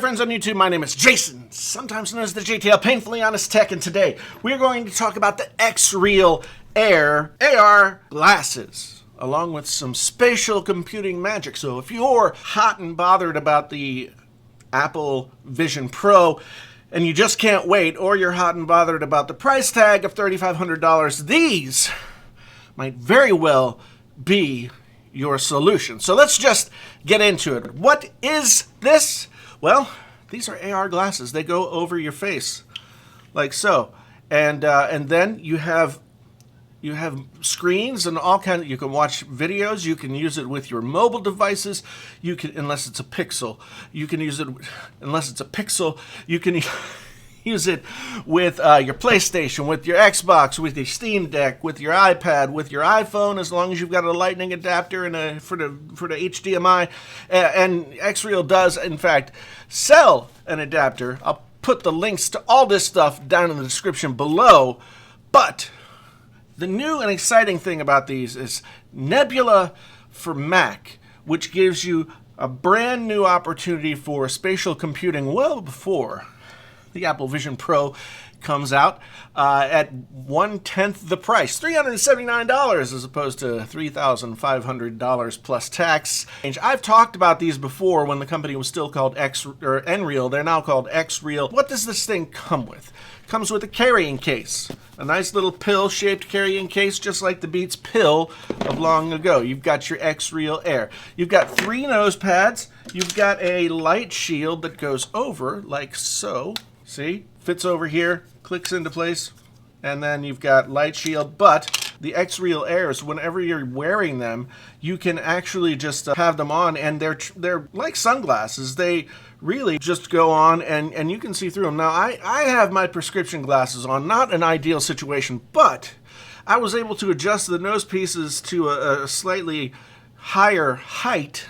friends on YouTube, my name is Jason, sometimes known as the JTL Painfully Honest Tech, and today we are going to talk about the Xreal Air AR glasses, along with some spatial computing magic. So if you're hot and bothered about the Apple Vision Pro, and you just can't wait, or you're hot and bothered about the price tag of $3,500, these might very well be your solution. So let's just get into it. What is this? Well, these are AR glasses. They go over your face like so, and then you have screens and all kinds. You can watch videos. You can use it with your mobile devices. You can, unless it's a Pixel, you can use it. Unless it's a Pixel, you can use it with your PlayStation, with your Xbox, with your Steam Deck, with your iPad, with your iPhone, as long as you've got a Lightning adapter and for the HDMI. And Xreal does, in fact, sell an adapter. I'll put the links to all this stuff down in the description below. But the new and exciting thing about these is Nebula for Mac, which gives you a brand new opportunity for spatial computing well before the Apple Vision Pro comes out at 1/10 the price, $379 as opposed to $3,500 plus tax. I've talked about these before when the company was still called Nreal. They're now called Xreal. What does this thing come with? It comes with a carrying case, a nice little pill-shaped carrying case, just like the Beats pill of long ago. You've got your Xreal Air. You've got 3 nose pads. You've got a light shield that goes over like so. See, fits over here, clicks into place, and then you've got light shield. But the Xreal Airs, whenever you're wearing them, you can actually just have them on, and they're like sunglasses. They really just go on, and you can see through them. Now, I have my prescription glasses on, not an ideal situation, but I was able to adjust the nose pieces to a slightly higher height.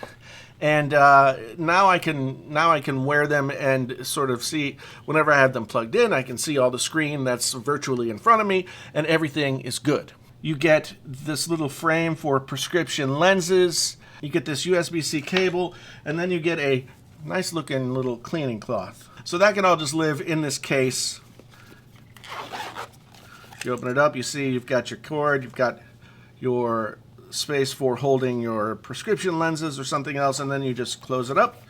And now I can wear them and sort of see, whenever I have them plugged in, I can see all the screen that's virtually in front of me, and everything is good. You get this little frame for prescription lenses. You get this USB-C cable, and then you get a nice looking little cleaning cloth. So that can all just live in this case. You open it up, you see you've got your cord, you've got your space for holding your prescription lenses or something else, and then you just close it up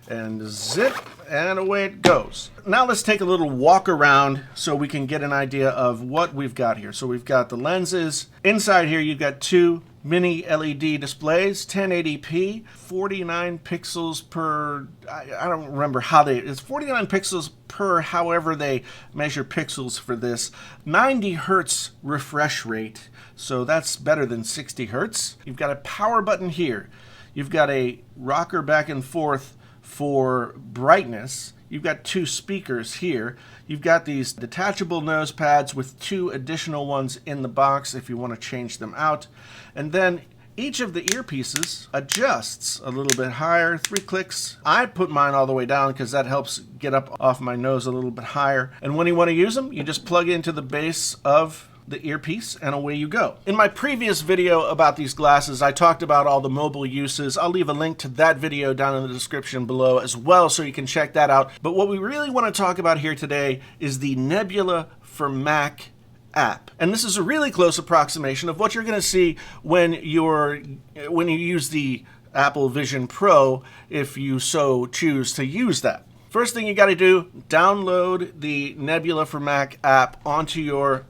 and zip, and away it goes. Now let's take a little walk around so we can get an idea of what we've got here. So we've got the lenses. Inside here you've got 2 mini LED displays, 1080p, 49 pixels per, I don't remember how it's 49 pixels per however they measure pixels for this. 90 hertz refresh rate, so that's better than 60 hertz. You've got a power button here. You've got a rocker back and forth for brightness. You've got 2 speakers here. You've got these detachable nose pads with 2 additional ones in the box if you want to change them out. And then each of the earpieces adjusts a little bit higher, 3 clicks. I put mine all the way down because that helps get up off my nose a little bit higher. And when you want to use them, you just plug into the base of the earpiece, and away you go. In my previous video about these glasses, I talked about all the mobile uses. I'll leave a link to that video down in the description below as well, so you can check that out. But what we really want to talk about here today is the Nebula for Mac app. And this is a really close approximation of what you're going to see when you use the Apple Vision Pro, if you so choose to use that. First thing you got to do, download the Nebula for Mac app onto your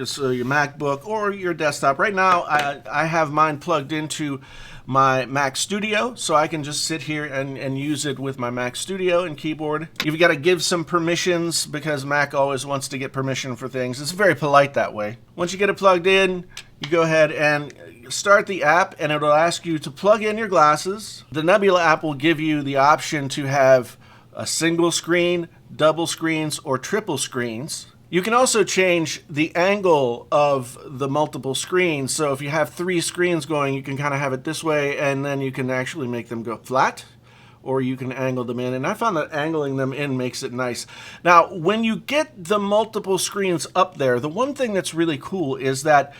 so your MacBook or your desktop. Right now, I have mine plugged into my Mac Studio, so I can just sit here and use it with my Mac Studio and keyboard. You've got to give some permissions because Mac always wants to get permission for things. It's very polite that way. Once you get it plugged in, you go ahead and start the app, and it'll ask you to plug in your glasses. The Nebula app will give you the option to have a single screen, double screens, or triple screens. You can also change the angle of the multiple screens. So if you have 3 screens going, you can kind of have it this way, and then you can actually make them go flat, or you can angle them in. And I found that angling them in makes it nice. Now, when you get the multiple screens up there, the one thing that's really cool is that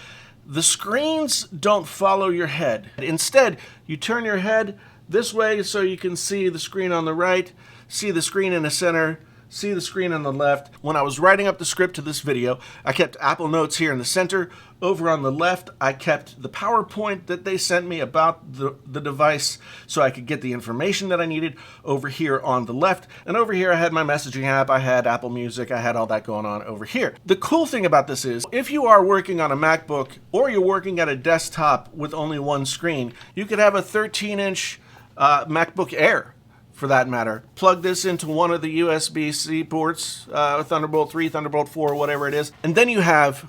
the screens don't follow your head. Instead, you turn your head this way so you can see the screen on the right. see the screen in the center, see the screen on the left. When I was writing up the script to this video, I kept Apple Notes here in the center. Over on the left, I kept the PowerPoint that they sent me about the device so I could get the information that I needed over here on the left. And over here, I had my messaging app, I had Apple Music, I had all that going on over here. The cool thing about this is, if you are working on a MacBook or you're working at a desktop with only one screen, you could have a 13-inch MacBook Air, for that matter. Plug this into one of the USB-C ports, Thunderbolt 3, Thunderbolt 4, whatever it is, and then you have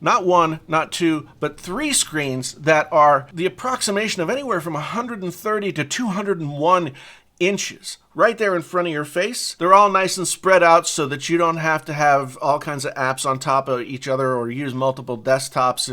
not one, not two, but 3 screens that are the approximation of anywhere from 130 to 201 inches right there in front of your face. They're all nice and spread out so that you don't have to have all kinds of apps on top of each other or use multiple desktops.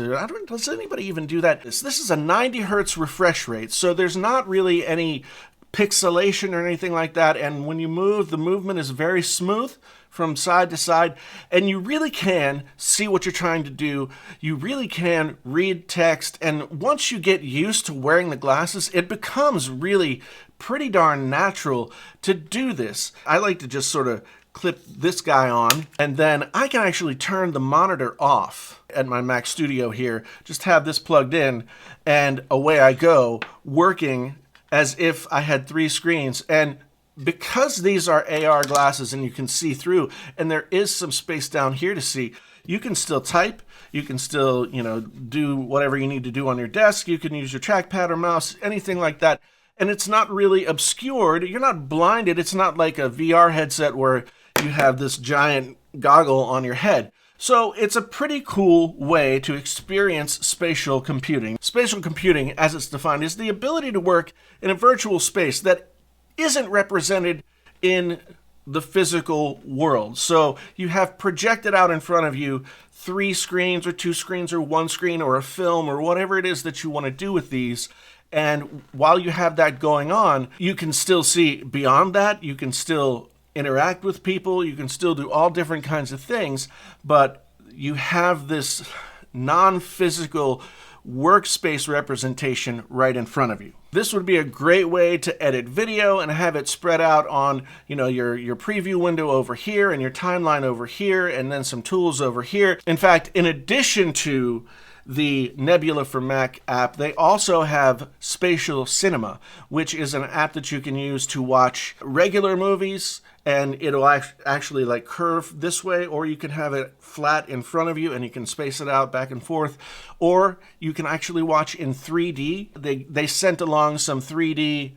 Does anybody even do that? This is a 90 hertz refresh rate, so there's not really any pixelation or anything like that, and when you move, the movement is very smooth from side to side, and you really can see what you're trying to do. You really can read text, and once you get used to wearing the glasses, it becomes really pretty darn natural to do this. I like to just sort of clip this guy on, and then I can actually turn the monitor off at my Mac Studio here, just have this plugged in, and away I go, working as if I had 3 screens. And because these are AR glasses and you can see through, and there is some space down here to see, you can still type, you can still, do whatever you need to do on your desk, you can use your trackpad or mouse, anything like that. And it's not really obscured, you're not blinded, it's not like a VR headset where you have this giant goggle on your head. So it's a pretty cool way to experience spatial computing. Spatial computing, as it's defined, is the ability to work in a virtual space that isn't represented in the physical world. So you have projected out in front of you 3 screens or 2 screens or 1 screen or a film or whatever it is that you want to do with these. And while you have that going on, you can still see beyond that. You can still interact with people, you can still do all different kinds of things, but you have this non-physical workspace representation right in front of you. This would be a great way to edit video and have it spread out on, your preview window over here and your timeline over here, and then some tools over here. In fact, in addition to the Nebula for Mac app, they also have Spatial Cinema, which is an app that you can use to watch regular movies, and it'll actually like curve this way, or you can have it flat in front of you and you can space it out back and forth, or you can actually watch in 3D. They sent along some 3D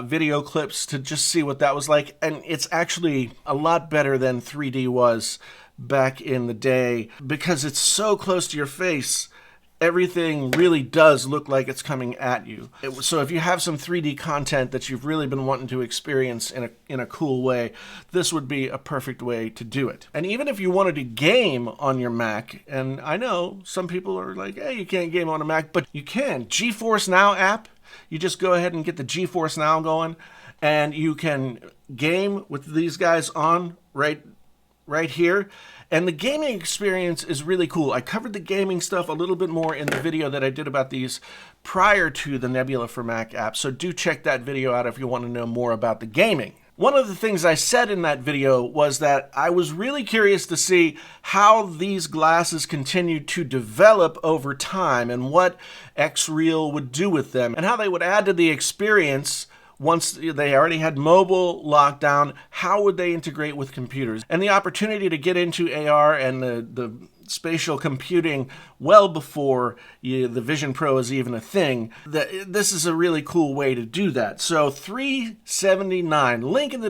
video clips to just see what that was like, and it's actually a lot better than 3D was back in the day because it's so close to your face. Everything really does look like it's coming at you. So if you have some 3D content that you've really been wanting to experience in a cool way, this would be a perfect way to do it. And even if you wanted to game on your Mac, and I know some people are like, hey, you can't game on a Mac, but you can. GeForce Now app, you just go ahead and get the GeForce Now going, and you can game with these guys on right here. And the gaming experience is really cool. I covered the gaming stuff a little bit more in the video that I did about these prior to the Nebula for Mac app, so do check that video out if you want to know more about the gaming. One of the things I said in that video was that I was really curious to see how these glasses continued to develop over time and what Xreal would do with them and how they would add to the experience. Once they already had mobile lockdown, how would they integrate with computers? And the opportunity to get into AR and the spatial computing well before the Vision Pro is even a thing, this is a really cool way to do that. So $379, link in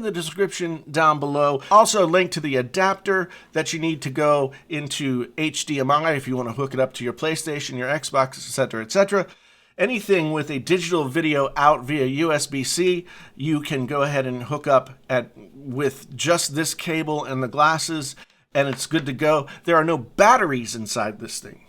the description down below. Also link to the adapter that you need to go into HDMI if you want to hook it up to your PlayStation, your Xbox, etc., etc. Anything with a digital video out via USB-C, you can go ahead and hook up with just this cable and the glasses, and it's good to go. There are no batteries inside this thing.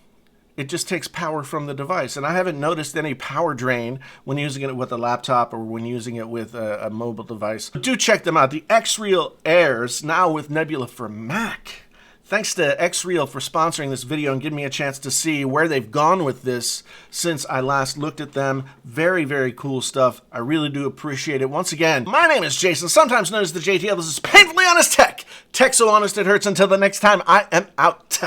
It just takes power from the device, and I haven't noticed any power drain when using it with a laptop or when using it with a mobile device. Do check them out. The Xreal Airs, now with Nebula for Mac. Thanks to Xreal for sponsoring this video and giving me a chance to see where they've gone with this since I last looked at them. Very, very cool stuff. I really do appreciate it. Once again, my name is Jason, sometimes known as the JTL. This is Painfully Honest Tech. Tech so honest it hurts. Until the next time, I am out.